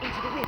into the wind.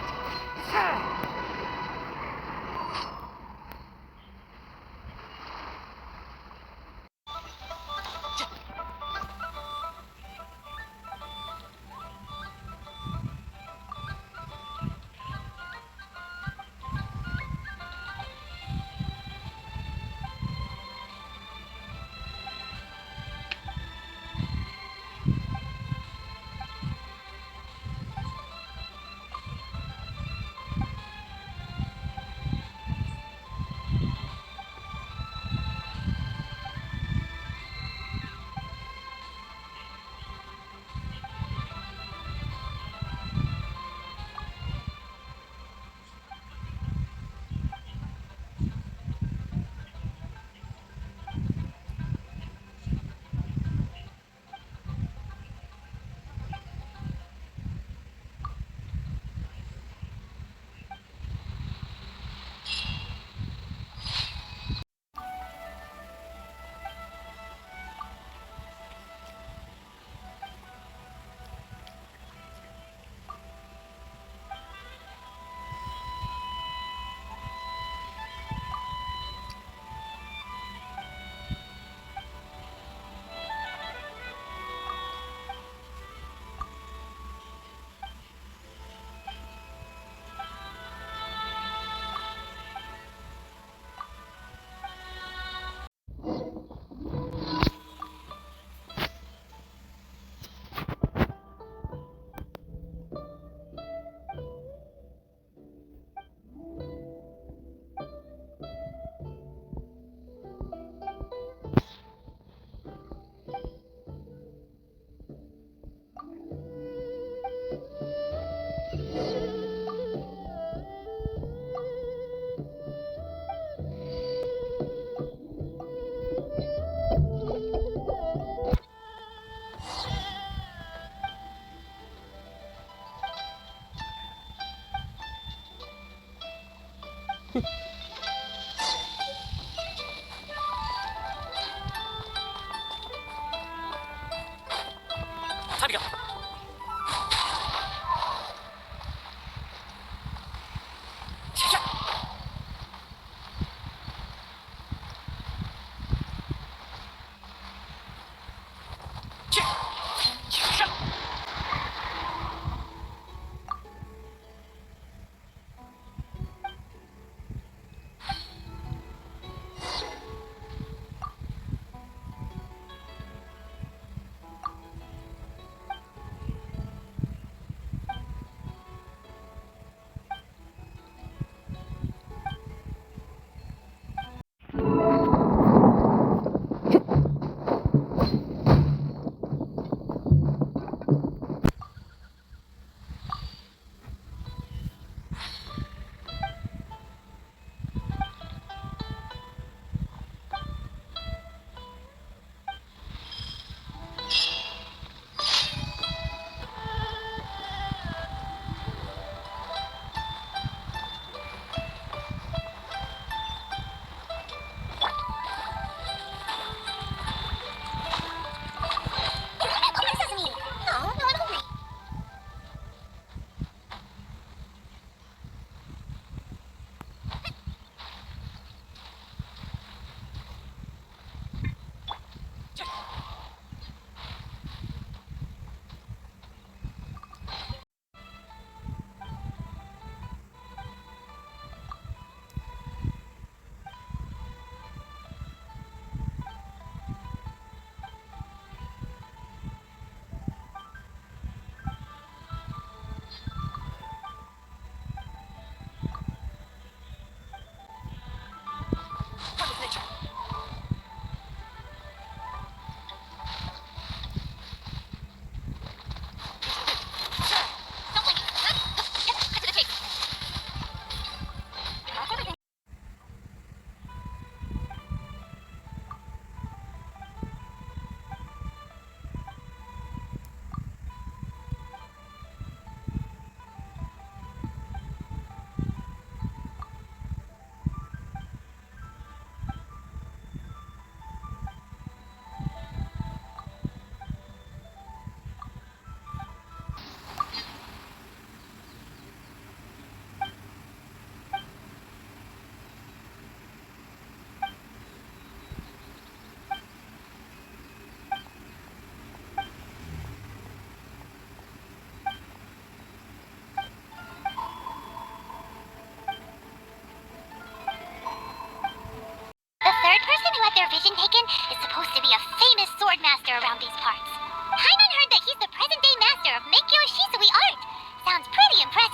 Time to go.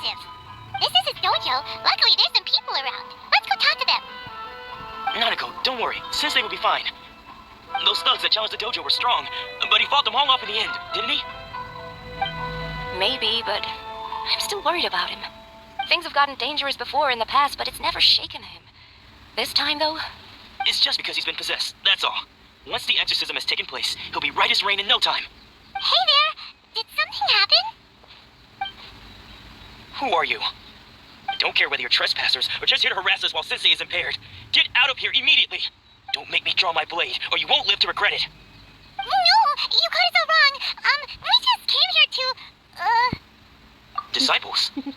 aggressive. This is his dojo. Luckily, there's some people around. Let's go talk to them. Nanako, don't worry. Sensei will be fine. Those thugs that challenged the dojo were strong, but he fought them all off in the end, didn't he? Maybe, but I'm still worried about him. Things have gotten dangerous before in the past, but it's never shaken him. This time, though? It's just because he's been possessed, that's all. Once the exorcism has taken place, he'll be right as rain in no time. Hey there! Did something happen? Who are you? I don't care whether you're trespassers or just here to harass us while Sensei is impaired. Get out of here immediately! Don't make me draw my blade, or you won't live to regret it. No! You got it all wrong! We just came here to, Disciples? Yep.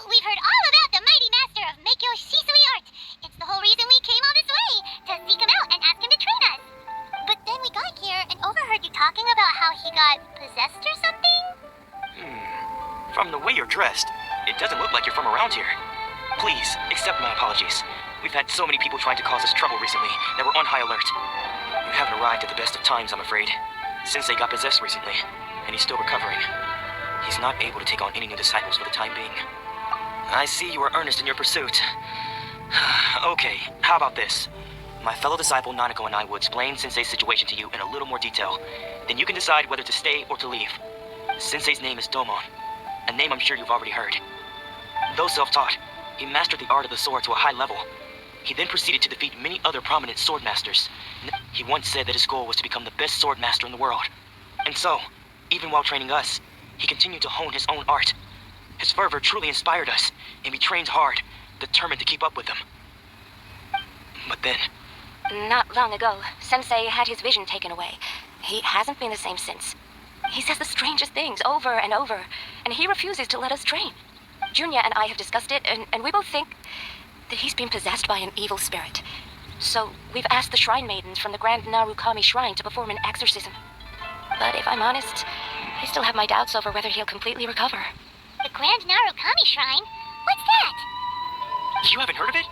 We've heard all about the mighty master of Meikyo Shisui art. It's the whole reason we came all this way, to seek him out and ask him to train us. But then we got here and overheard you talking about how he got possessed or something? From the way you're dressed, it doesn't look like you're from around here. Please, accept my apologies. We've had so many people trying to cause us trouble recently that we're on high alert. You haven't arrived at the best of times, I'm afraid. Sensei got possessed recently, and he's still recovering. He's not able to take on any new disciples for the time being. I see you are earnest in your pursuit. Okay, how about this? My fellow disciple Nanako and I will explain Sensei's situation to you in a little more detail. Then you can decide whether to stay or to leave. Sensei's name is Domon, a name I'm sure you've already heard. Though self-taught, he mastered the art of the sword to a high level. He then proceeded to defeat many other prominent sword masters. He once said that his goal was to become the best sword master in the world. And so, even while training us, he continued to hone his own art. His fervor truly inspired us, and we trained hard, determined to keep up with him. But then... Not long ago, Sensei had his vision taken away. He hasn't been the same since. He says the strangest things over and over, and he refuses to let us train. Junya and I have discussed it, and we both think that he's been possessed by an evil spirit. So we've asked the shrine maidens from the Grand Narukami Shrine to perform an exorcism. But if I'm honest, I still have my doubts over whether he'll completely recover. The Grand Narukami Shrine? What's that? You haven't heard of it?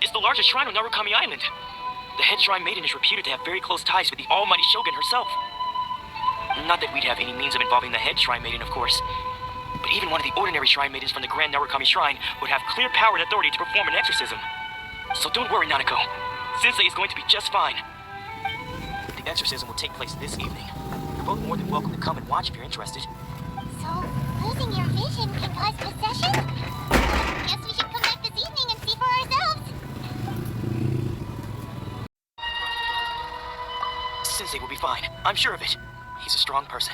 It's the largest shrine on Narukami Island. The head shrine maiden is reputed to have very close ties with the almighty shogun herself. Not that we'd have any means of involving the head shrine maiden, of course. But even one of the ordinary shrine maidens from the Grand Narukami Shrine would have clear power and authority to perform an exorcism. So don't worry, Nanako. Sensei is going to be just fine. The exorcism will take place this evening. You're both more than welcome to come and watch if you're interested. So, losing your vision can cause possession? Guess we should come back this evening and see for ourselves. Sensei will be fine. I'm sure of it. He's a strong person.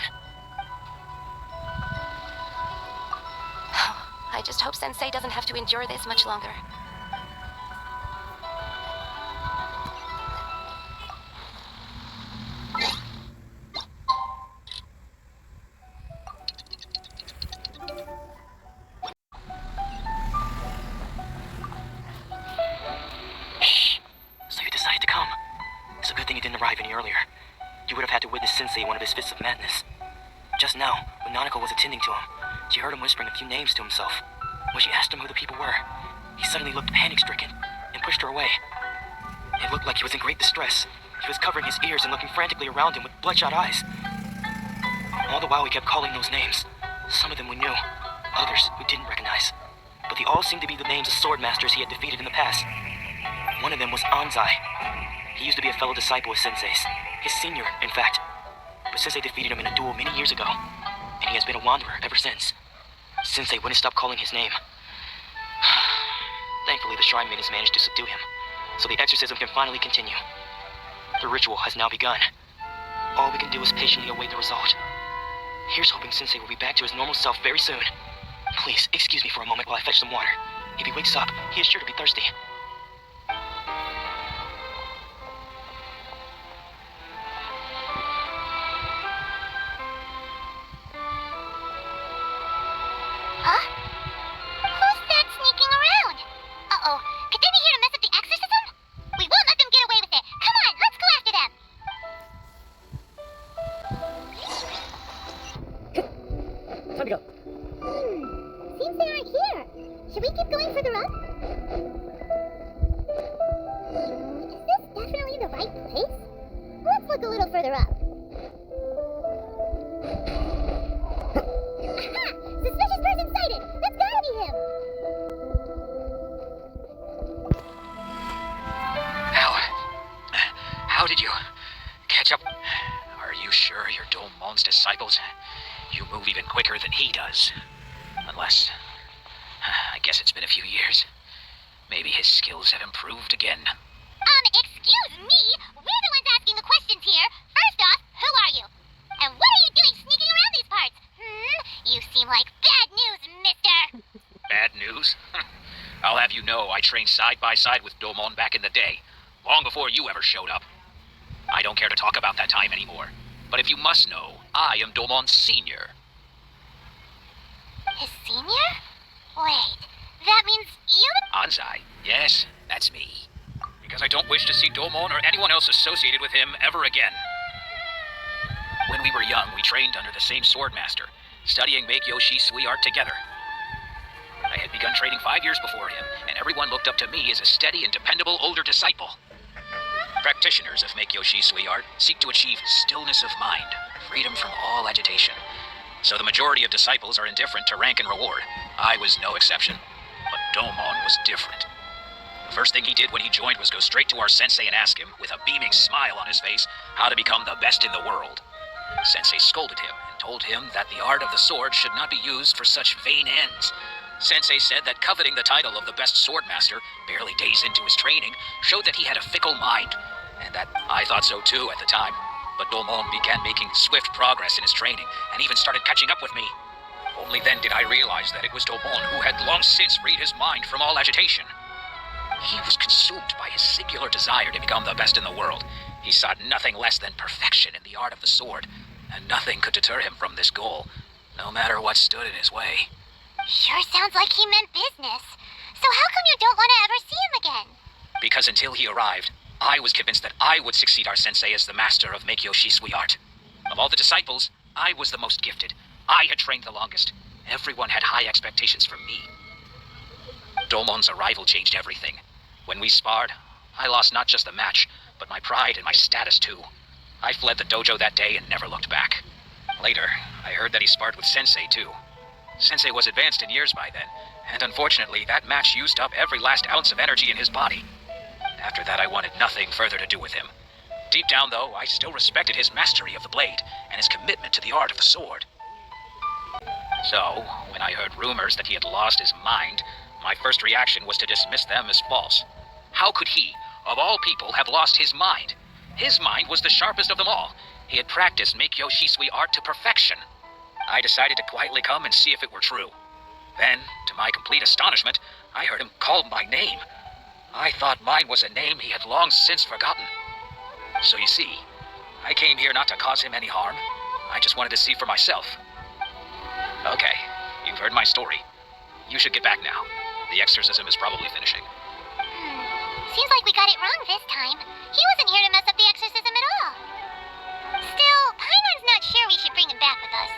I just hope Sensei doesn't have to endure this much longer. Shh. So you decided to come. It's a good thing you didn't arrive any earlier. You would have had to witness Sensei in one of his fits of madness. Just now, when Nanako was attending to him, she heard him whispering a few names to himself. When she asked him who the people were, he suddenly looked panic-stricken and pushed her away. It looked like he was in great distress. He was covering his ears and looking frantically around him with bloodshot eyes. All the while he kept calling those names. Some of them we knew, others we didn't recognize. But they all seemed to be the names of sword masters he had defeated in the past. One of them was Anzai. He used to be a fellow disciple of Sensei's, his senior, in fact. But Sensei defeated him in a duel many years ago, and he has been a wanderer ever since. Sensei wouldn't stop calling his name. Thankfully, the shrine maidens managed to subdue him, so the exorcism can finally continue. The ritual has now begun. All we can do is patiently await the result. Here's hoping Sensei will be back to his normal self very soon. Please, excuse me for a moment while I fetch some water. If he wakes up, he is sure to be thirsty. Huh? Who's that sneaking around? Uh-oh. Could they be here to mess up the exorcism? We won't let them get away with it. Come on, let's go after them. Time to go. Seems they aren't here. Should we keep going further up? Is this definitely the right place? Let's look a little further up. Aha! Suspicious person sighted! Unless... I guess it's been a few years. Maybe his skills have improved again. Excuse me? We're the ones asking the questions here. First off, who are you? And what are you doing sneaking around these parts? You seem like bad news, mister. Bad news? I'll have you know I trained side by side with Domon back in the day, long before you ever showed up. I don't care to talk about that time anymore. But if you must know, I am Domon's senior. His senior? Wait, that means you... Anzai, yes, that's me. Because I don't wish to see Domon or anyone else associated with him ever again. When we were young, we trained under the same swordmaster, studying Make-Yoshi Sui art together. I had begun training 5 years before him, and everyone looked up to me as a steady and dependable older disciple. Practitioners of Make-Yoshi Sui art seek to achieve stillness of mind, freedom from all agitation. So the majority of disciples are indifferent to rank and reward. I was no exception. But Domon was different. The first thing he did when he joined was go straight to our sensei and ask him, with a beaming smile on his face, how to become the best in the world. Sensei scolded him and told him that the art of the sword should not be used for such vain ends. Sensei said that coveting the title of the best swordmaster, barely days into his training, showed that he had a fickle mind, and that I thought so too at the time. But Domon began making swift progress in his training, and even started catching up with me. Only then did I realize that it was Domon who had long since freed his mind from all agitation. He was consumed by his singular desire to become the best in the world. He sought nothing less than perfection in the art of the sword, and nothing could deter him from this goal, no matter what stood in his way. Sure sounds like he meant business. So how come you don't want to ever see him again? Because until he arrived, I was convinced that I would succeed our sensei as the master of Make-Yoshi Sui art. Of all the disciples, I was the most gifted. I had trained the longest. Everyone had high expectations from me. Domon's arrival changed everything. When we sparred, I lost not just the match, but my pride and my status too. I fled the dojo that day and never looked back. Later, I heard that he sparred with Sensei too. Sensei was advanced in years by then, and unfortunately that match used up every last ounce of energy in his body. After that I wanted nothing further to do with him. Deep down though, I still respected his mastery of the blade, and his commitment to the art of the sword. So, when I heard rumors that he had lost his mind, my first reaction was to dismiss them as false. How could he, of all people, have lost his mind? His mind was the sharpest of them all. He had practiced Make-Yoshi Sui art to perfection. I decided to quietly come and see if it were true. Then, to my complete astonishment, I heard him call my name. I thought mine was a name he had long since forgotten. So you see, I came here not to cause him any harm. I just wanted to see for myself. Okay, you've heard my story. You should get back now. The exorcism is probably finishing. Seems like we got it wrong this time. He wasn't here to mess up the exorcism at all. Still, Paimon's not sure we should bring him back with us.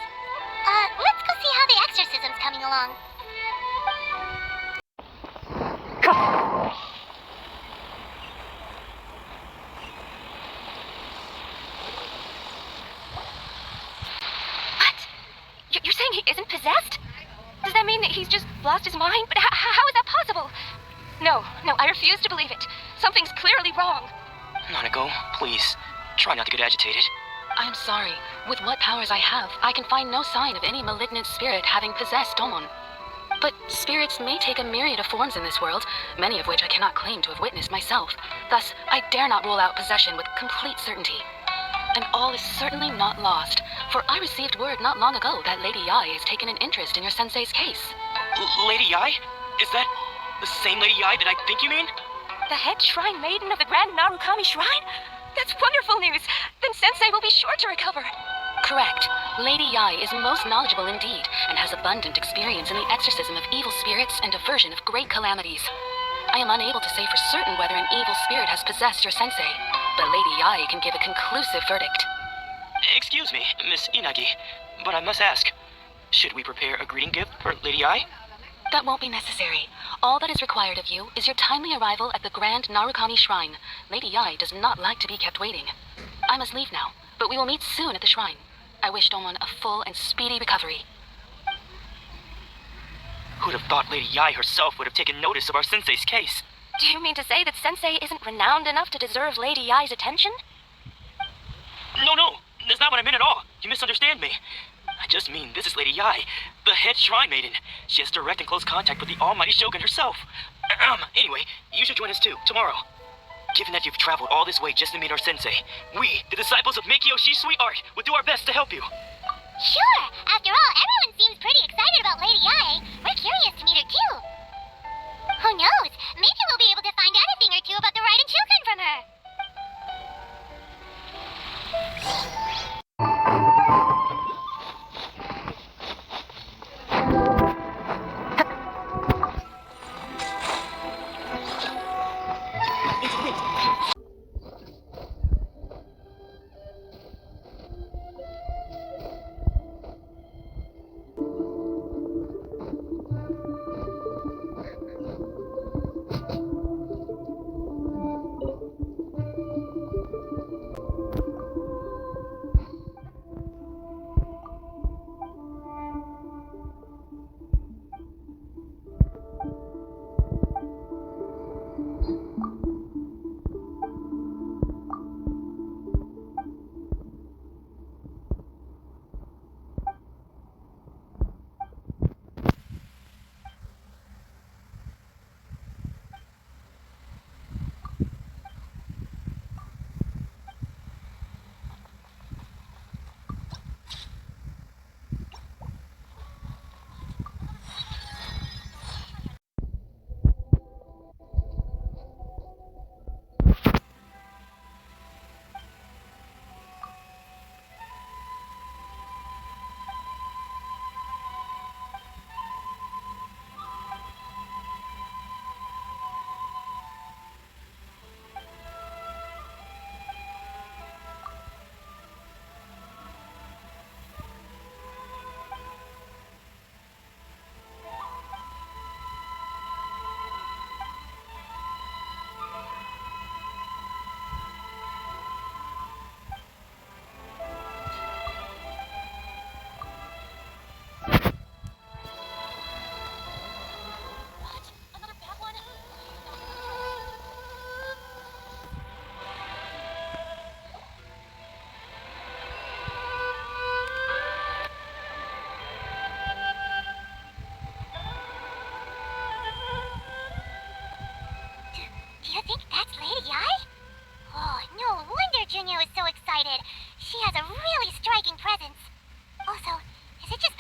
Let's go see how the exorcism's coming along. What? You're saying he isn't possessed? Does that mean that he's just lost his mind? But how is that possible? No, I refuse to believe it. Something's clearly wrong. Nanako, please, try not to get agitated. I'm sorry. With what powers I have, I can find no sign of any malignant spirit having possessed Domon. But spirits may take a myriad of forms in this world, many of which I cannot claim to have witnessed myself. Thus, I dare not rule out possession with complete certainty. And all is certainly not lost, for I received word not long ago that Lady Yai has taken an interest in your sensei's case. Lady Yai? Is that the same Lady Yai that I think you mean? The head shrine maiden of the Grand Narukami Shrine? That's wonderful news. Then Sensei will be sure to recover. Correct. Lady Yai is most knowledgeable indeed, and has abundant experience in the exorcism of evil spirits and aversion of great calamities. I am unable to say for certain whether an evil spirit has possessed your sensei, but Lady Yai can give a conclusive verdict. Excuse me, Miss Inagi, but I must ask, should we prepare a greeting gift for Lady Yai? That won't be necessary. All that is required of you is your timely arrival at the Grand Narukami Shrine. Lady Yai does not like to be kept waiting. I must leave now, but we will meet soon at the shrine. I wish Domon a full and speedy recovery. Who'd have thought Lady Yai herself would have taken notice of our sensei's case? Do you mean to say that Sensei isn't renowned enough to deserve Lady Yai's attention? No, that's not what I meant at all. You misunderstand me. I just mean this is Lady Yai, the head shrine maiden. She has direct and close contact with the almighty Shogun herself. Anyway, you should join us too, tomorrow. Given that you've traveled all this way just to meet our sensei, we, the disciples of Mikio Shisui Art, will do our best to help you. Sure! After all, everyone seems pretty excited about Lady Yai. We're curious to meet her too. Who knows? Maybe we'll be able to find out a thing or two about the Raiden children from her. Do you think that's Lady Yai? Oh, no wonder Junya was so excited. She has a really striking presence. Also, is it just